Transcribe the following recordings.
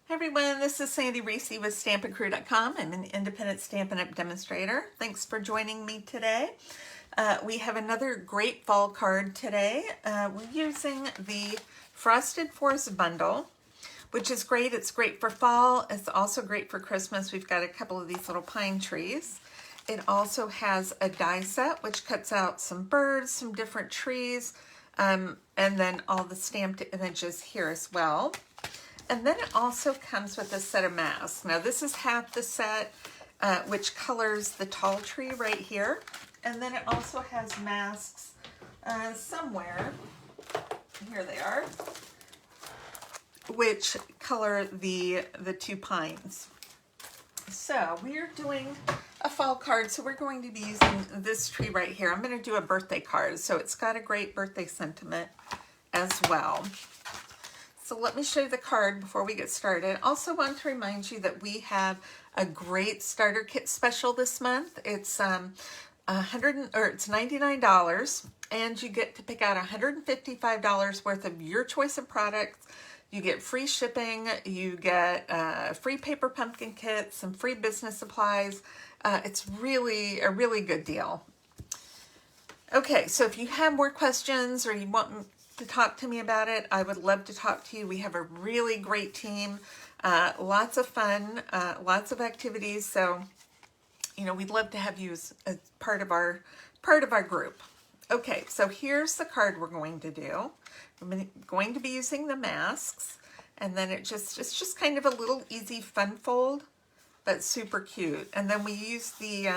Hi everyone, this is Sandy Reese with StampinCrew.com. I'm an independent Stampin' Up! Demonstrator. Thanks for joining me today. We have another great fall card today. We're using the Frosted Forest Bundle, which is great. It's great for fall. It's also great for Christmas. We've got a couple of these little pine trees. It also has a die set, which cuts out some birds, some different trees, and then all the stamped images here as well. And then it also comes with a set of masks. Now this is half the set, which colors the tall tree right here. And then it also has masks somewhere, here they are, which color the two pines. So we're doing a fall card, so we're going to be using this tree right here. I'm going to do a birthday card, so it's got a great birthday sentiment as well. So let me show you the card before we get started. Also want to remind you that we have a great starter kit special this month. It's it's $99, and you get to pick out $155 worth of your choice of products. You get free shipping, you get free paper pumpkin kits, some free business supplies. It's really a really good deal. Okay, so if you have more questions or you want to talk to me about it, I would love to talk to you. We have a really great team, lots of fun, lots of activities. So, you know, we'd love to have you as part of our group. Okay, so here's the card we're going to do. I'm going to be using the masks, and then it's just kind of a little easy fun fold, but super cute. And then we use the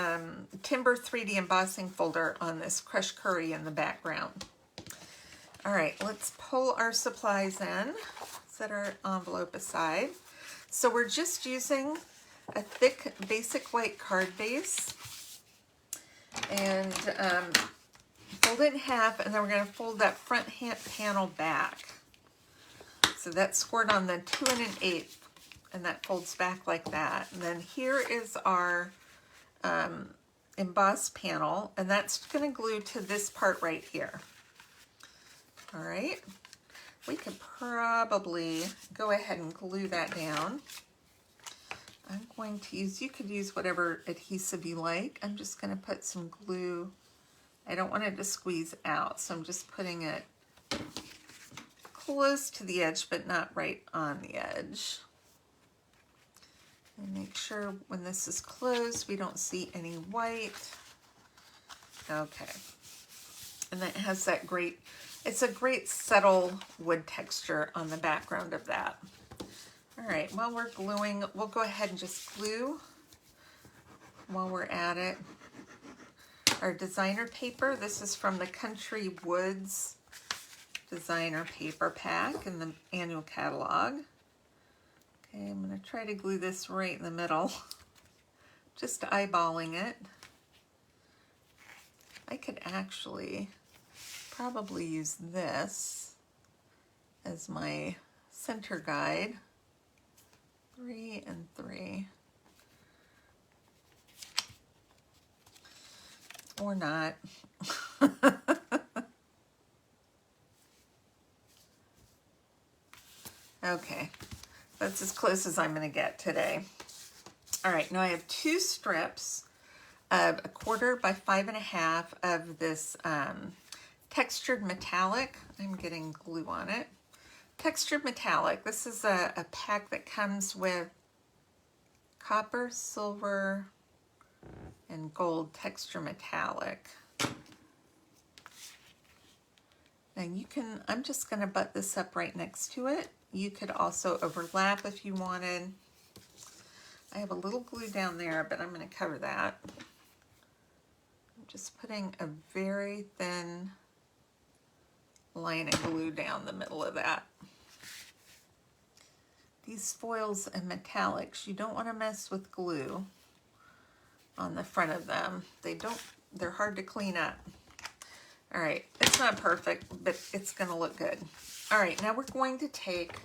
Timber 3D embossing folder on this crushed curry in the background. All right, let's pull our supplies in, set our envelope aside. So we're just using a thick basic white card base, and fold it in half, and then we're going to fold that front panel back. So that's scored on the 2 1/8, and that folds back like that. And then here is our embossed panel, and that's going to glue to this part right here. All right, we could probably go ahead and glue that down. I'm going to use, you could use whatever adhesive you like. I'm just going to put some glue. I don't want it to squeeze out, so I'm just putting it close to the edge, but not right on the edge. And make sure when this is closed, we don't see any white. Okay. And that has that great, it's a great subtle wood texture on the background of that. All right, while we're gluing, we'll go ahead and just glue while we're at it. Our designer paper, this is from the Country Woods designer paper pack in the annual catalog. Okay, I'm going to try to glue this right in the middle, just eyeballing it. I could actually probably use this as my center guide. 3 and 3. Or not. Okay, that's as close as I'm going to get today. All right, now I have 2 strips of 1/4 by 5.5 of this textured metallic. I'm getting glue on it. Textured metallic. This is a pack that comes with copper, silver, and gold texture metallic. Now you can, I'm just going to butt this up right next to it. You could also overlap if you wanted. I have a little glue down there, but I'm going to cover that. I'm just putting a very thin line of glue down the middle of that. These foils and metallics, you don't want to mess with glue on the front of them. They're hard to clean up. All right, it's not perfect, but it's going to look good. All right, now we're going to take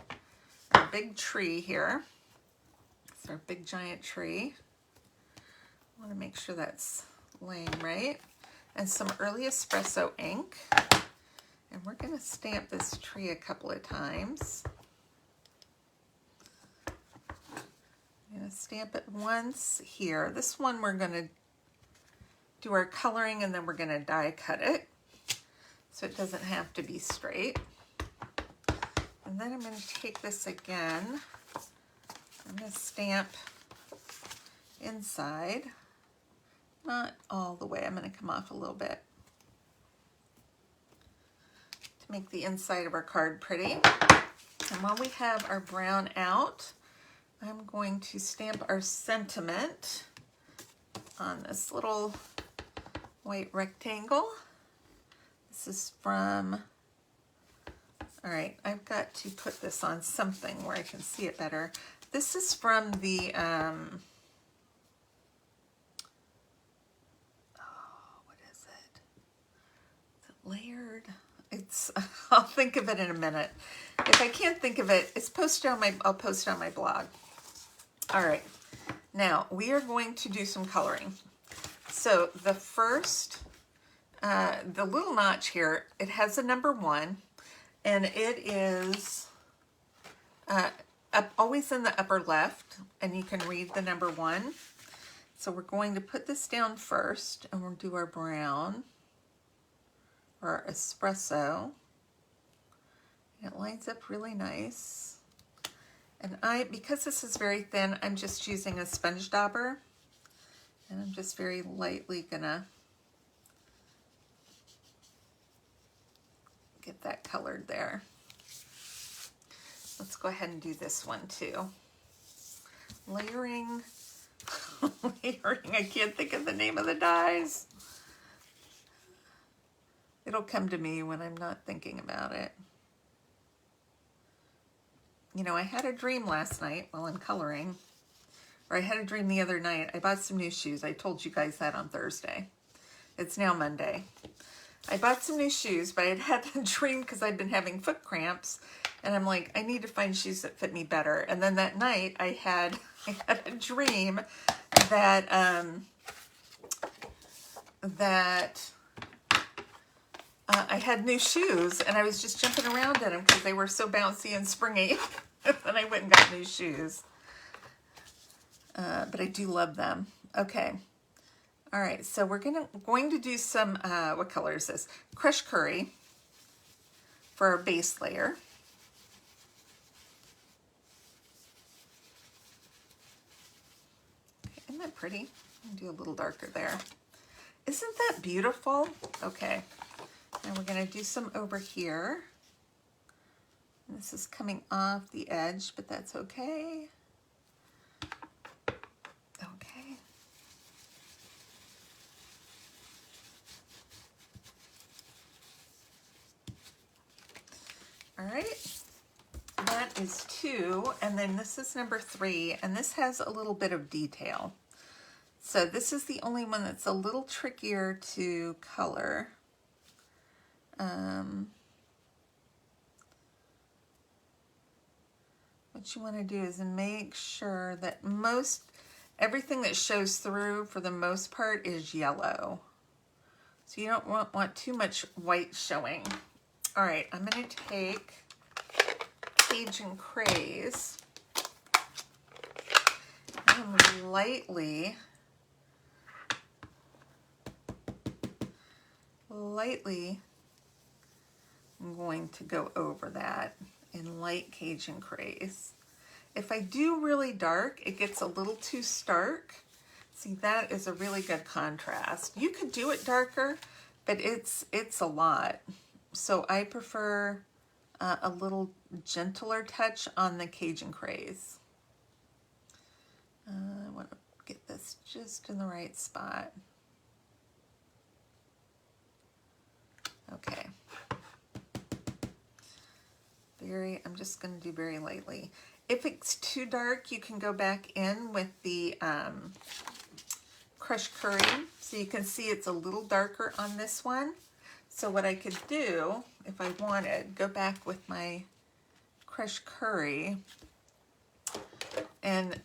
our big tree here. It's our big giant tree. I want to make sure that's laying right. And some early espresso ink. And we're going to stamp this tree a couple of times. stamp it once here. This one we're going to do our coloring and then we're going to die cut it so it doesn't have to be straight. And then I'm going to take this again. I'm going to stamp inside, not all the way. I'm going to come off a little bit to make the inside of our card pretty. And while we have our brown out, I'm going to stamp our sentiment on this little white rectangle. This is from, all right, I've got to put this on something where I can see it better. This is from the, what is it? Is it layered? It's, I'll think of it in a minute. If I can't think of it, it's posted on I'll post it on my blog. All right, now we are going to do some coloring. So the first, the little notch here, it has a number 1, and it is always in the upper left, and you can read the number 1. So we're going to put this down first, and we'll do our brown, or our espresso. And it lines up really nice. And because this is very thin, I'm just using a sponge dauber. And I'm just very lightly gonna get that colored there. Let's go ahead and do this one too. Layering, layering, I can't think of the name of the dyes. It'll come to me when I'm not thinking about it. You know, I had a dream last night while I'm coloring, or I had a dream the other night. I bought some new shoes. I told you guys that on Thursday. It's now Monday. I bought some new shoes, but I'd had a dream because I'd been having foot cramps, and I'm like, I need to find shoes that fit me better. And then that night I had a dream that I had new shoes, and I was just jumping around in them because they were so bouncy and springy. And I went and got new shoes. But I do love them. Okay. All right, so we're going to do some, what color is this? Crushed curry for our base layer. Okay, isn't that pretty? I'll do a little darker there. Isn't that beautiful? Okay, and we're gonna do some over here. This is coming off the edge, but that's okay. Okay. All right, that is 2, and then this is number 3, and this has a little bit of detail. So this is the only one that's a little trickier to color. What you want to do is make sure that everything that shows through for the most part is yellow. So you don't want too much white showing. All right, I'm going to take Cajun Craze and lightly I'm going to go over that in light Cajun Craze. If I do really dark, it gets a little too stark. See, that is a really good contrast. You could do it darker, but it's a lot. So I prefer a little gentler touch on the Cajun Craze. I want to get this just in the right spot. Okay. I'm just going to do very lightly. If it's too dark, you can go back in with the crushed curry. So you can see it's a little darker on this one. So what I could do, if I wanted, go back with my crushed curry, and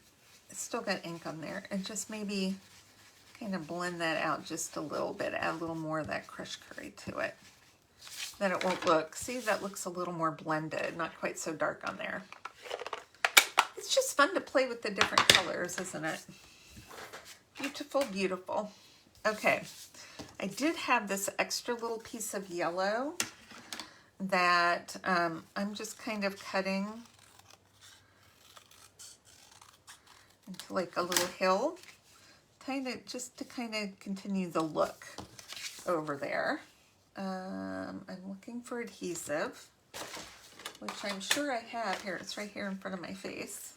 it's still got ink on there, and just maybe kind of blend that out just a little bit, add a little more of that crushed curry to it. Then it won't look, see, that looks a little more blended, not quite so dark on there. It's It's just fun to play with the different colors, isn't it? Beautiful, beautiful. Okay, I did have this extra little piece of yellow that I'm just kind of cutting into like a little hill, just to kind of continue the look over there. I'm looking for adhesive, which I'm sure I have here. It's right here in front of my face.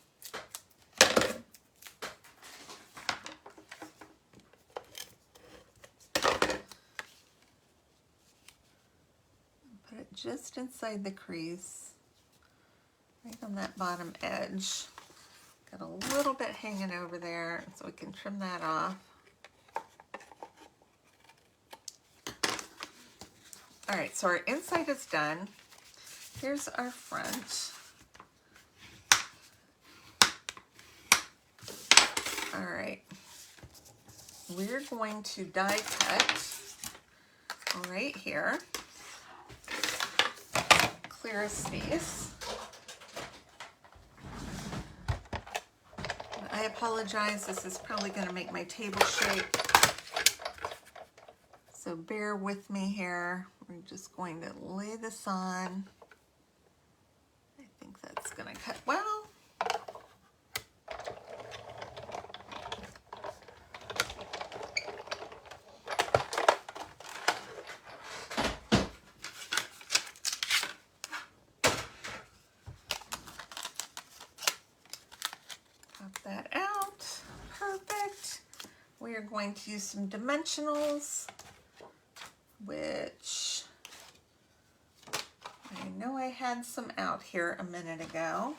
Put it just inside the crease, right on that bottom edge. Got a little bit hanging over there, so we can trim that off. All right, so our inside is done. Here's our front. All right, we're going to die cut right here. Clear a space. I apologize, this is probably going to make my table shake, so bear with me here. We're just going to lay this on. I think that's going to cut well. Pop that out. Perfect. We are going to use some dimensionals, which I know I had some out here a minute ago.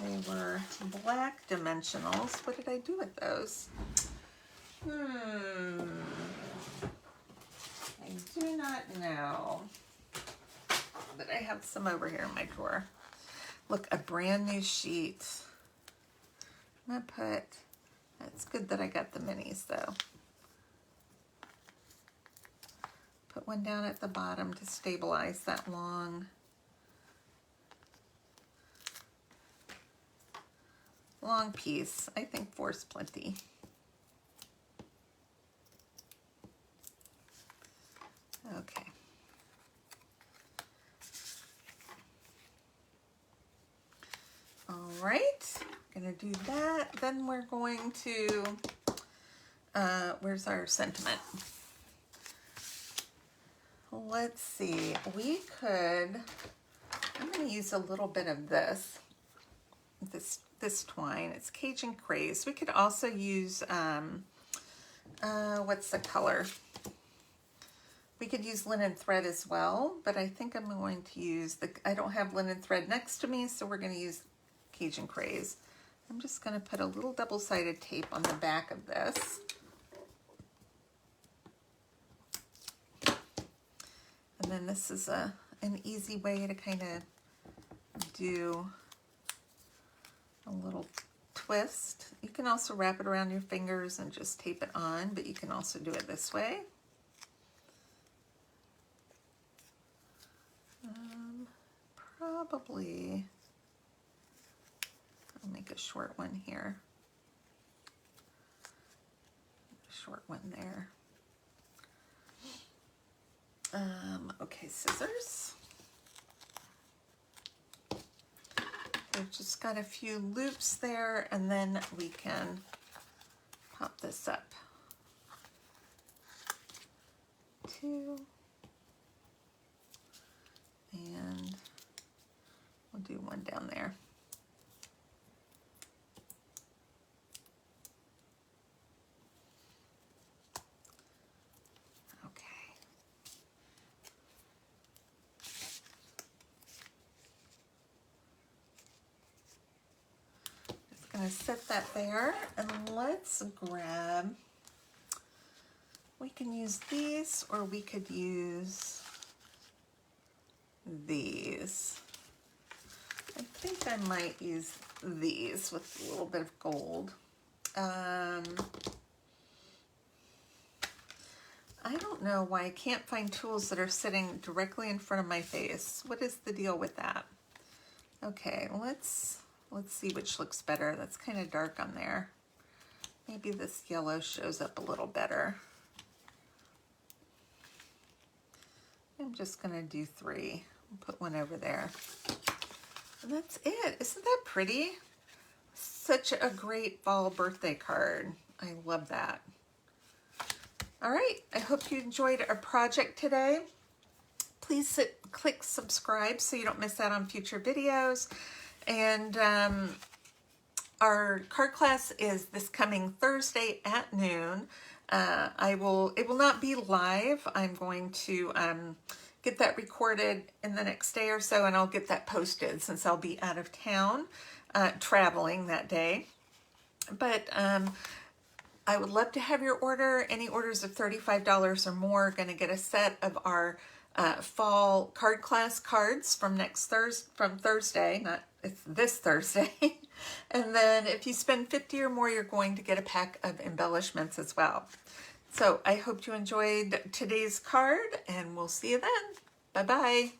They were black dimensionals. What did I do with those? I do not know. But I have some over here in my drawer. Look, a brand new sheet. I'm gonna put, it's good that I got the minis though. Put one down at the bottom to stabilize that long piece. I think 4's plenty. Okay. All right, gonna do that. Then we're going to, where's our sentiment? Let's see, we could, I'm gonna use a little bit of this twine. It's Cajun Craze. We could also use, what's the color? We could use linen thread as well, but I think I'm going to use I don't have linen thread next to me, so we're going to use Cajun Craze. I'm just going to put a little double-sided tape on the back of this. And then this is an easy way to kind of do a little twist. You can also wrap it around your fingers and just tape it on, but you can also do it this way. Probably, I'll make a short one here, a short one there. Okay, scissors. We've just got a few loops there, and then we can pop this up. 2, and we'll do one down there. Okay. Just gonna set that there, and let's grab, we can use these, or we could use these. I think I might use these with a little bit of gold. I don't know why I can't find tools that are sitting directly in front of my face. What is the deal with that? Okay, let's Let's see which looks better. That's kind of dark on there. Maybe this yellow shows up a little better. I'm just gonna do 3. Put one over there. And that's it. Isn't that pretty? Such a great fall birthday card. I love that. All right, I hope you enjoyed our project today. Please click subscribe so you don't miss out on future videos. And our card class is this coming Thursday at noon. It will not be live. I'm going to get that recorded in the next day or so, and I'll get that posted since I'll be out of town traveling that day. But I would love to have your order. Any orders of $35 or more are going to get a set of our fall card class cards from Thursday, it's this Thursday. And then if you spend $50 or more, you're going to get a pack of embellishments as well. So I hope you enjoyed today's card, and we'll see you then. Bye-bye.